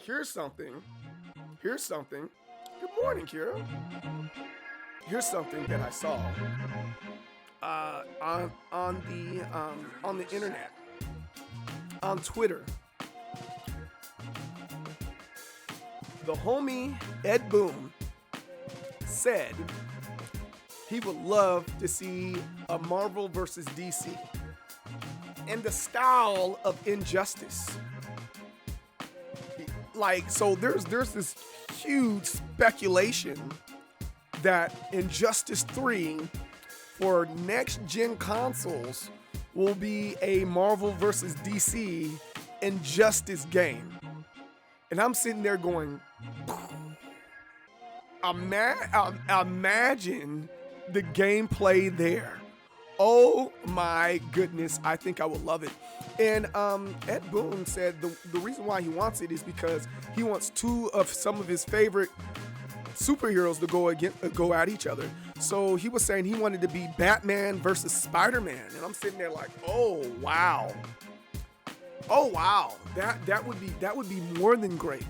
here's something. Here's something. Good morning, Kira. Here's something that I saw on the internet, on Twitter. The homie Ed Boon said he would love to see a Marvel versus DC in the style of Injustice. Like, so there's this huge speculation that Injustice 3 for next gen consoles will be a Marvel versus DC Injustice game. And I'm sitting there going, imagine the gameplay there. Oh my goodness, I think I would love it. And Ed Boon said the reason why he wants it is because he wants two of some of his favorite superheroes to go at each other. So he was saying he wanted to be Batman versus Spider-Man. And I'm sitting there like, oh wow. Oh wow. That would be more than great.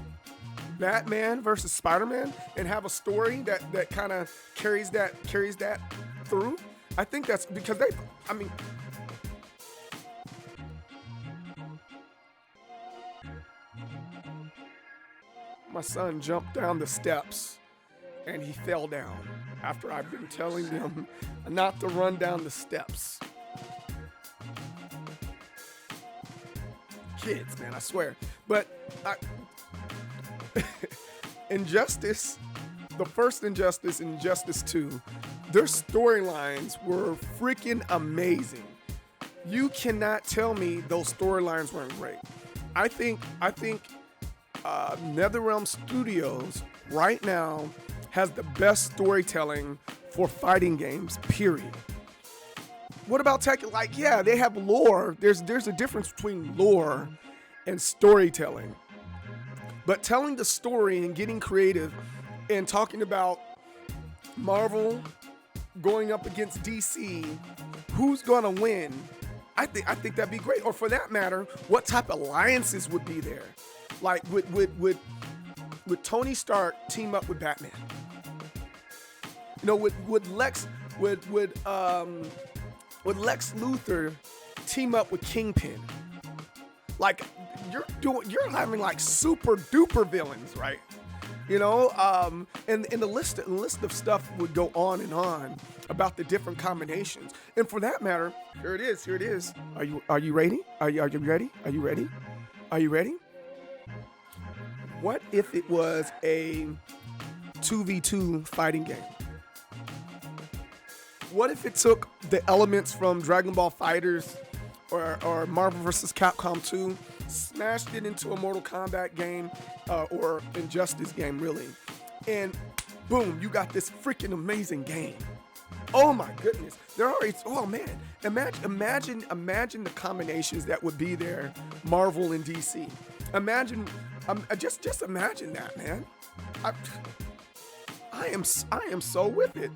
Batman versus Spider-Man and have a story that kind of carries that through. I think that's because my son jumped down the steps and he fell down after I've been telling him not to run down the steps. Kids, man, I swear. But Injustice, the first Injustice, Injustice 2, their storylines were freaking amazing. You cannot tell me those storylines weren't great. I think NetherRealm Studios right now has the best storytelling for fighting games, period. What about Tekken? Like, yeah, they have lore. There's a difference between lore and storytelling. But telling the story and getting creative and talking about Marvel going up against DC, who's gonna win? I think that'd be great. Or for that matter, what type of alliances would be there? Like would Tony Stark team up with Batman? You know, would Lex Luthor team up with Kingpin? Like you're having like super duper villains, right? You know, and the list of stuff would go on and on about the different combinations. And for that matter, here it is. Are you ready? Are you ready? Are you ready? Are you ready? What if it was a 2v2 fighting game? What if it took the elements from Dragon Ball FighterZ or Marvel vs. Capcom 2, smashed it into a Mortal Kombat game or Injustice game, really, and boom, you got this freaking amazing game. Oh my goodness, there are. Oh man, imagine the combinations that would be there, Marvel and DC. Imagine, just imagine that, man. I am so with it.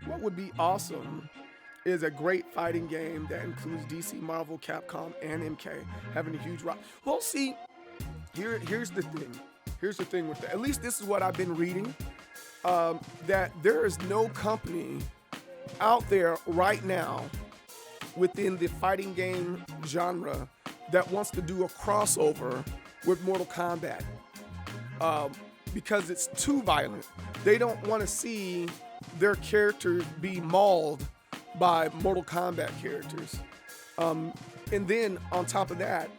What would be awesome is a great fighting game that includes DC, Marvel, Capcom, and MK having a huge rock. Well, see, here's the thing. Here's the thing with that. At least this is what I've been reading. That there is no company out there right now within the fighting game genre that wants to do a crossover with Mortal Kombat because it's too violent. They don't want to see their characters be mauled by Mortal Kombat characters. And then on top of that,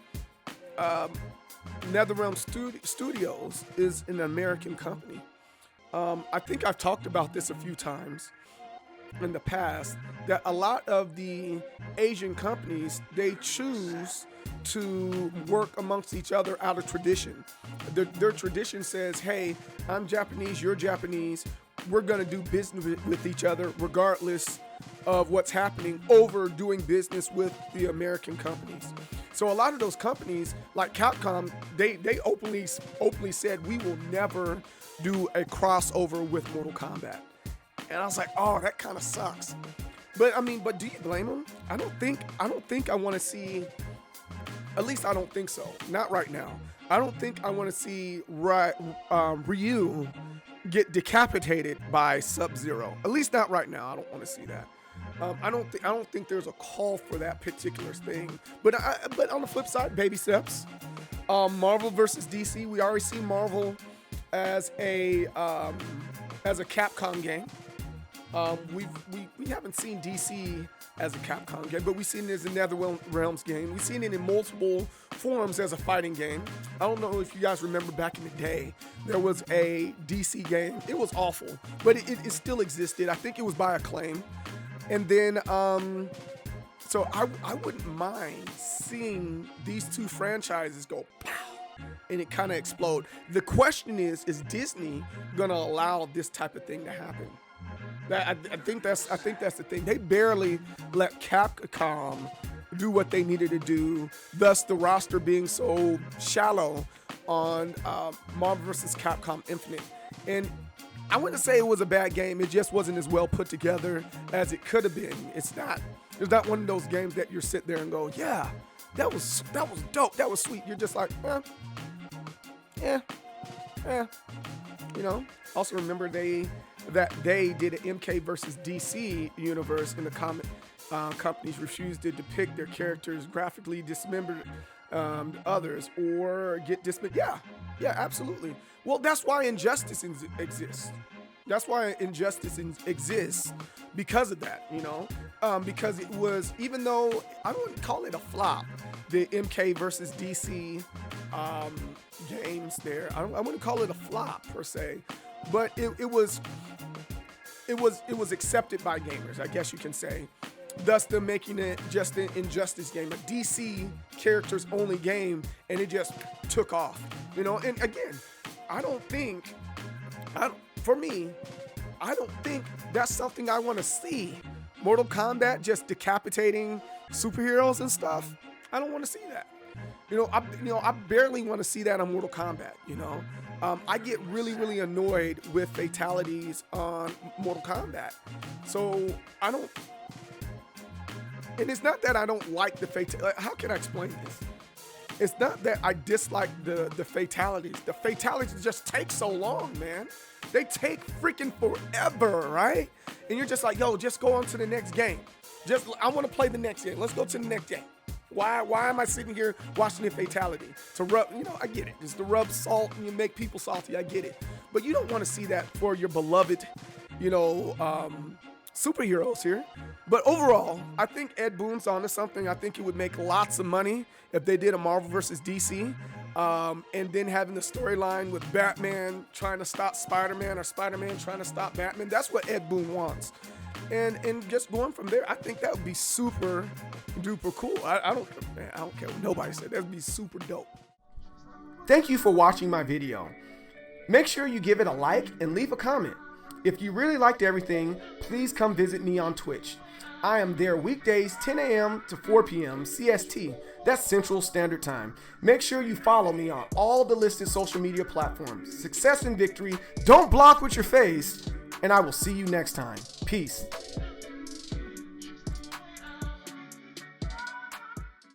NetherRealm Studios is an American company. I think I've talked about this a few times in the past, that a lot of the Asian companies, they choose to work amongst each other out of tradition. Their tradition says, hey, I'm Japanese, you're Japanese, we're gonna do business with each other regardless of what's happening over doing business with the American companies. So a lot of those companies, like Capcom, they openly said, we will never do a crossover with Mortal Kombat. And I was like, oh, that kind of sucks. But do you blame them? I don't think I want to see, at least I don't think so. Not right now. I don't think I want to see Ryu get decapitated by Sub-Zero. At least not right now. I don't want to see that. I don't think there's a call for that particular thing. But on the flip side, baby steps. Marvel versus DC. We already see Marvel as a Capcom game. We haven't seen DC as a Capcom game, but we've seen it as a NetherRealms game. We've seen it in multiple forms as a fighting game. I don't know if you guys remember back in the day, there was a DC game. It was awful, but it still existed. I think it was by Acclaim. And then, so I wouldn't mind seeing these two franchises go pow, and it kind of explode. The question is Disney gonna allow this type of thing to happen? I think that's the thing. They barely let Capcom do what they needed to do, thus the roster being so shallow on Marvel vs. Capcom Infinite. And I wouldn't say it was a bad game. It just wasn't as well put together as it could have been. It's not one of those games that you're sit there and go, yeah, that was dope. That was sweet. You're just like, yeah. You know. Also remember that they did an MK versus DC universe, and the comic companies refused to depict their characters graphically dismembered others or get dismembered. Yeah, absolutely. Well, that's why Injustice exists. That's why Injustice exists, because of that, you know, because it was, even though I don't call it a flop, the MK versus DC games there, I wouldn't call it a flop per se, but it was accepted by gamers, I guess you can say. Thus, them making it just an Injustice game, a DC characters only game, and it just took off, you know. And again, I don't think that's something I want to see. Mortal Kombat just decapitating superheroes and stuff. I don't want to see that. I barely want to see that on Mortal Kombat. You know, I get really, really annoyed with fatalities on Mortal Kombat. So I don't. And it's not that I don't like the fatality. How can I explain this? It's not that I dislike the fatalities. The fatalities just take so long, man. They take freaking forever, right? And you're just like, yo, just go on to the next game. I want to play the next game. Let's go to the next game. Why am I sitting here watching the fatality? To rub, I get it. Just to rub salt and you make people salty. I get it. But you don't want to see that for your beloved, superheroes here. But overall, I think Ed Boon's onto something. I think it would make lots of money if they did a Marvel versus DC. And then having the storyline with Batman trying to stop Spider-Man or Spider-Man trying to stop Batman. That's what Ed Boon wants. And just going from there, I think that would be super duper cool. I don't care what nobody said. That would be super dope. Thank you for watching my video. Make sure you give it a like and leave a comment. If you really liked everything, please come visit me on Twitch. I am there weekdays 10 a.m. to 4 p.m. CST. That's Central Standard Time. Make sure you follow me on all the listed social media platforms. Success and victory. Don't block with your face. And I will see you next time. Peace.